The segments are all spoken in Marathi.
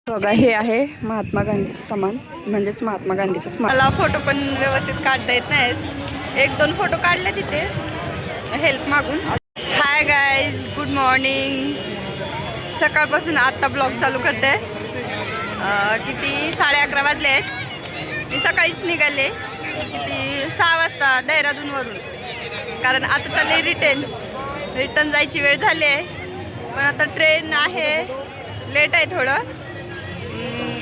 बघा हे आहे महात्मा गांधीचं समान म्हणजेच महात्मा गांधीचं स्मारक. मला फोटो पण व्यवस्थित काढता येत नाहीत. एक दोन फोटो काढले तिथे हेल्प मागून. Hi guys, good morning. सकाळपासून आत्ता ब्लॉग चालू करते. किती 11:30 वाजले आहेत. मी सकाळीच निघाले किती 6 वाजता देहरादूनवरून, कारण आता चालले रिटर्न जायची वेळ झाली आहे. पण आता ट्रेन आहे, लेट आहे थोडं,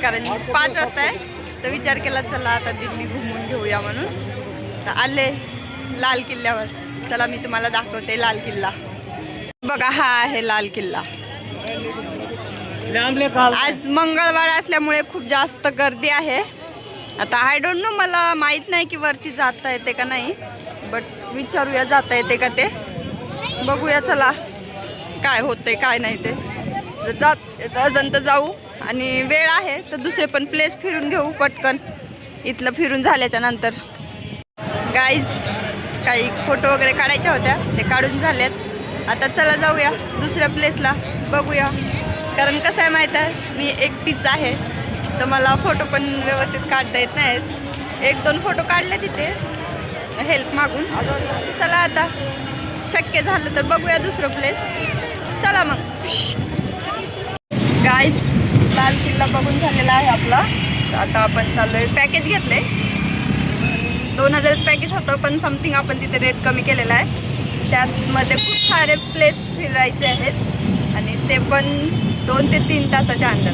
कारण 5 वाजता आहे. तर विचार केला चला आता दिल्ली घुमून घेऊया म्हणून. तर आले लाल किल्ल्यावर. चला मी तुम्हाला दाखवते लाल किल्ला. बघा हा आहे लाल किल्ला. आज मंगळवार असल्यामुळे खूप जास्त गर्दी आहे. आता आय डोंट नो, मला माहीत नाही की वरती जाता येते का नाही, बट विचारूया जाता येते का ते, बघूया चला काय होतंय काय नाही ते. जात अजून तर जाऊ, आणि वेळ आहे तर दुसरे पण प्लेस फिरून घेऊ पटकन इथलं फिरून झाल्याच्या नंतर. गाईज काही फोटो वगैरे काढायच्या होत्या, ते काढून झालेत. आता चला जाऊया दुसऱ्या प्लेसला, बघूया. कारण कसं आहे माहीत आहे, मी एकटीच आहे तर मला फोटो पण व्यवस्थित काढता येत नाहीत. एक दोन फोटो काढले तिथे हेल्प मागून. चला आता शक्य झालं तर बघूया दुसरं प्लेस. चला मग. गाईज लाल किल्ला बघून झालेला आहे आपला. तर आता आपण चाललो आहे. पॅकेज घेतले 2000 पॅकेज होतं, पण समथिंग आपण तिथे रेट कमी केलेला आहे. त्यामध्ये खूप सारे प्लेस फिरायचे आहेत आणि ते पण 2 ते 3 तासाच्या अंदर.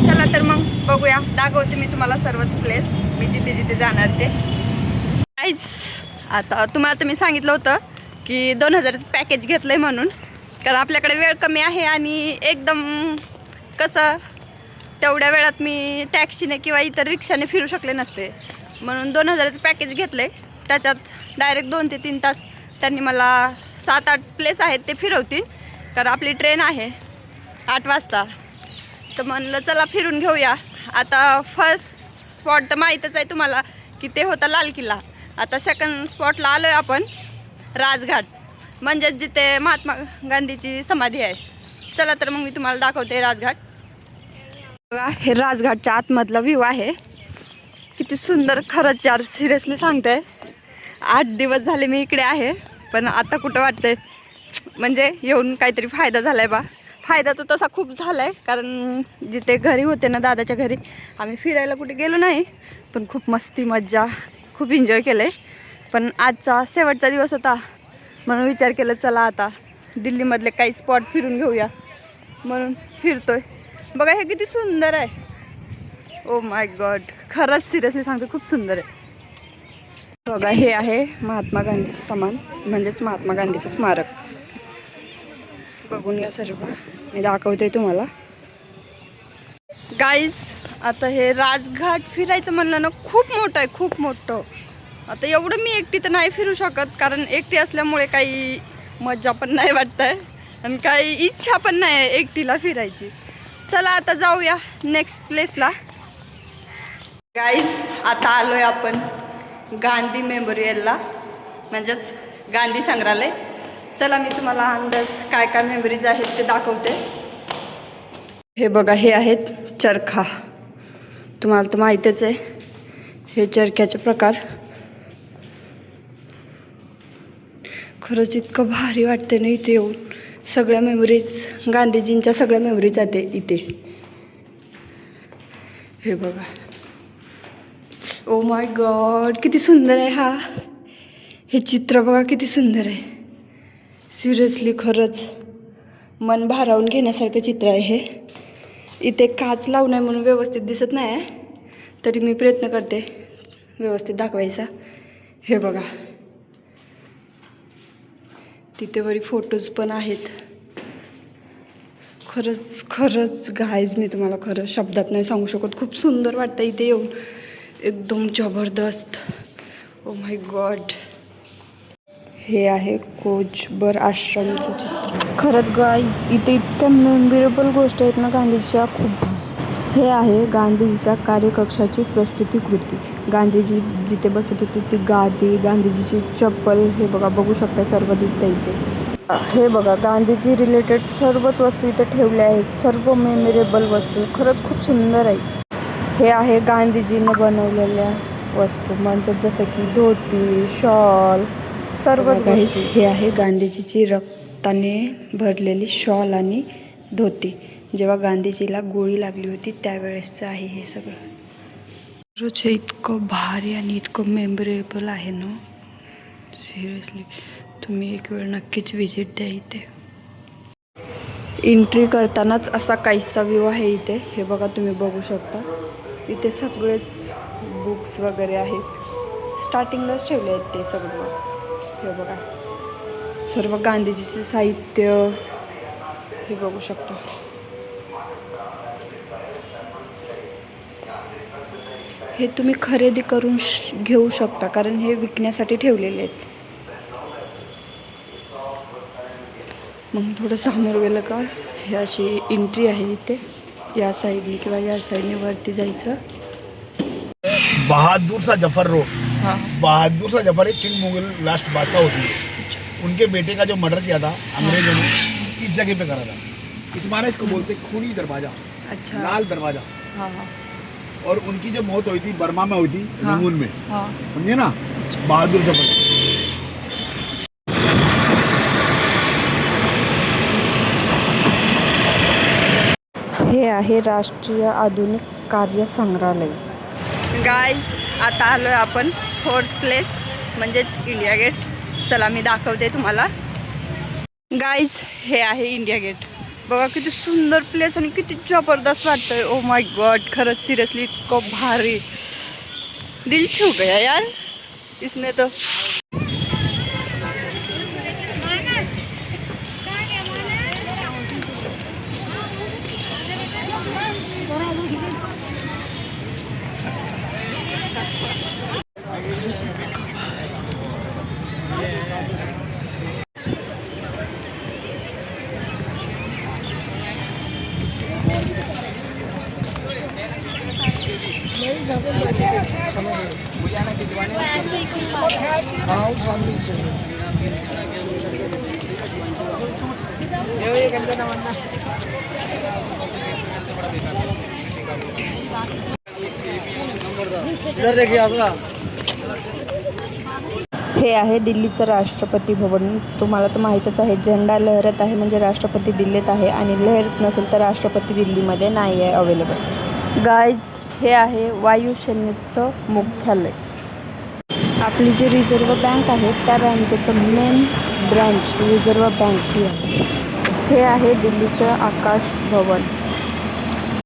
चला तर मग बघूया, दाखवते मी तुम्हाला सर्वच प्लेस मी जिथे जिथे जाणार ते. गाईज आता तुम्हाला तर मी सांगितलं होतं की 2000 पॅकेज घेतलं आहे म्हणून, कारण आपल्याकडे वेळ कमी आहे आणि एकदम कसं तेवढ्या वेळात मी टॅक्सीने किंवा इतर रिक्षाने फिरू शकले नसते. म्हणून 2000 पॅकेज घेतलं आहे. त्याच्यात डायरेक्ट 2 ते 3 तास त्यांनी मला 7-8 प्लेस आहेत ते फिरवतील, कारण आपली ट्रेन आहे 8 वाजता. तर म्हणलं चला फिरून घेऊया. आता फर्स्ट स्पॉट तर माहीतच आहे तुम्हाला की ते होता लाल किल्ला. आता सेकंड स्पॉटला आलो आहे आपण, राजघाट, म्हणजेच जिथे महात्मा गांधीची समाधी आहे. चला तर मग मी तुम्हाला दाखवते राजघाट. बघा हे राजघाटच्या आतमधला व्ह्यू आहे. किती सुंदर, खरंच यार सिरियसली सांगते. 8 दिवस झाले मी इकडे आहे, पण आता कुठं वाटतंय म्हणजे येऊन काहीतरी फायदा झाला आहे बा. फायदा तर तसा खूप झाला आहे, कारण जिथे घरी होते ना दादाच्या घरी, आम्ही फिरायला कुठे गेलो नाही, पण खूप मस्ती मज्जा खूप एन्जॉय केलं आहे. पण आजचा शेवटचा दिवस होता म्हणून विचार केला चला आता दिल्लीमधले काही स्पॉट फिरून घेऊया म्हणून फिरतोय. बघा हे किती सुंदर आहे. ओ माय गॉड, खरंच सिरियसली सांगतो खूप सुंदर आहे. बघा हे आहे महात्मा गांधीचं समान म्हणजेच महात्मा गांधीचं स्मारक. बघून या सर्व मी दाखवते तुम्हाला. गाईज आता हे राजघाट फिरायचं म्हणलं ना खूप मोठं आहे, खूप मोठं. आता एवढं मी एकटी तर नाही फिरू शकत, कारण एकटी असल्यामुळे काही मजा पण नाही वाटत आहे आणि काही इच्छा पण नाही आहे एकटीला फिरायची. चला आता जाऊया नेक्स्ट प्लेसला. गाईज आता आलो आहे आपण गांधी मेमोरियलला, म्हणजेच गांधी संग्रहालय. चला मी तुम्हाला अंदर काय काय मेमरीज आहेत ते दाखवते. हे बघा हे आहेत चरखा. तुम्हाला तर माहीतच आहे हे चरख्याचे प्रकार. खरंच इतकं भारी वाटते ना इथे येऊन. सगळ्या मेमरीज, गांधीजींच्या सगळ्या मेमरीज जाते इथे. हे बघा, ओ माय गॉड किती सुंदर आहे हा. हे चित्र बघा किती सुंदर आहे. सिरियसली खरंच मन भारावून घेण्यासारखं चित्र आहे हे. इथे काच लावू नये म्हणून व्यवस्थित दिसत नाही आहे, तरी मी प्रयत्न करते व्यवस्थित दाखवायचा. हे बघा तिथे वरी फोटोज पण आहेत. खरंच खरंच गाईज मी तुम्हाला खरं शब्दात नाही सांगू शकत. खूप सुंदर वाटतं इथे येऊन, एकदम जबरदस्त. Oh my God. हे आहे कोचबर आश्रमचं चित्र. खरंच गाईज इथे इतक्या मेमोरेबल गोष्टी आहेत ना गांधीजीच्या खूप. हे आहे गांधीजीच्या कार्यकक्षाची प्रस्तुतीकृती. गांधीजी जिथे बसत होते ती गादी, गांधीजीची चप्पल, हे बघा बघू शकता सर्व दिसतं इथे. हे बघा, गांधीजी रिलेटेड सर्वच वस्तू इथे ठेवल्या आहेत. सर्व मेमोरेबल वस्तू खरंच खूप सुंदर आहे. हे आहे गांधीजीने बनवलेल्या वस्तू, म्हणजे जसं की धोती, शॉल, सर्वच गोष्टी. हे आहे गांधीजीची रक्ताने भरलेली शॉल आणि धोती. जेव्हा गांधीजीला गोळी लागली होती त्यावेळेसचं आहे हे सगळं. खरंच हे इतकं भारी आणि इतकं मेमोरेबल आहे ना, सिरियसली. तुम्ही एक वेळ नक्कीच व्हिजिट द्या इथे. एंट्री करतानाच असा काहीसा व्ह्यू आहे इथे. हे बघा, तुम्ही बघू शकता इथे सगळेच बुक्स वगैरे आहेत. स्टार्टिंगलाच ठेवले आहेत ते सगळं. हे बघा, सर्व गांधीजीचे साहित्य हे बघू शकता. हे तुम्ही खरेदी करून घेऊ शकता, कारण हे विकण्यासाठी ठेवलेले आहेत. मग थोडं समोर गेलं का हे अशी एंट्री आहे इथे. या साईडने किंवा या साईडने वरती जायचं. बहादुर शाह जफर रोड. हाँ, बहादुर शाह जफर एक किंग मुगल लास्ट बादशाह होती है. उनके बेटे का जो मर्डर किया था अंग्रेजों ने, इस जगह पे करा था. इस माना इसको बोलते खूनी दरवाजा. अच्छा, लाल दरवाजा. हाँ हाँ. और उनकी जो मौत हुई थी बर्मा में हुई थी, रंगून में. हाँ. समझे ना. बहादुर जफर. हे आहे राष्ट्रीय आधुनिक कार्य संग्रहालय. गाईज, आता आलोय आपण 4th प्लेस म्हणजेच इंडिया गेट. चला मी दाखवते तुम्हाला. गाईज, हे आहे इंडिया गेट. बघा किती सुंदर प्लेस आणि किती जबरदस्त वाटतंय. ओ माय गॉड, खरंच सिरियसली इतकं भारी. दिल छू गया यार इसने तो. हे आहे दिल्लीचं राष्ट्रपती भवन. तुम्हाला तर माहीतच आहे, झेंडा लहरत आहे म्हणजे राष्ट्रपती दिल्लीत आहे, आणि लहरत नसेल तर राष्ट्रपती दिल्लीमध्ये नाही आहे अवेलेबल. गाईज, हे आहे वायुसेनेचं मुख्यालय. आपली जी रिझर्व्ह बँक आहे त्या बँकेचं मेन ब्रँच रिझर्व्ह बँक ही आहे. हे आहे दिल्लीचं आकाश भवन.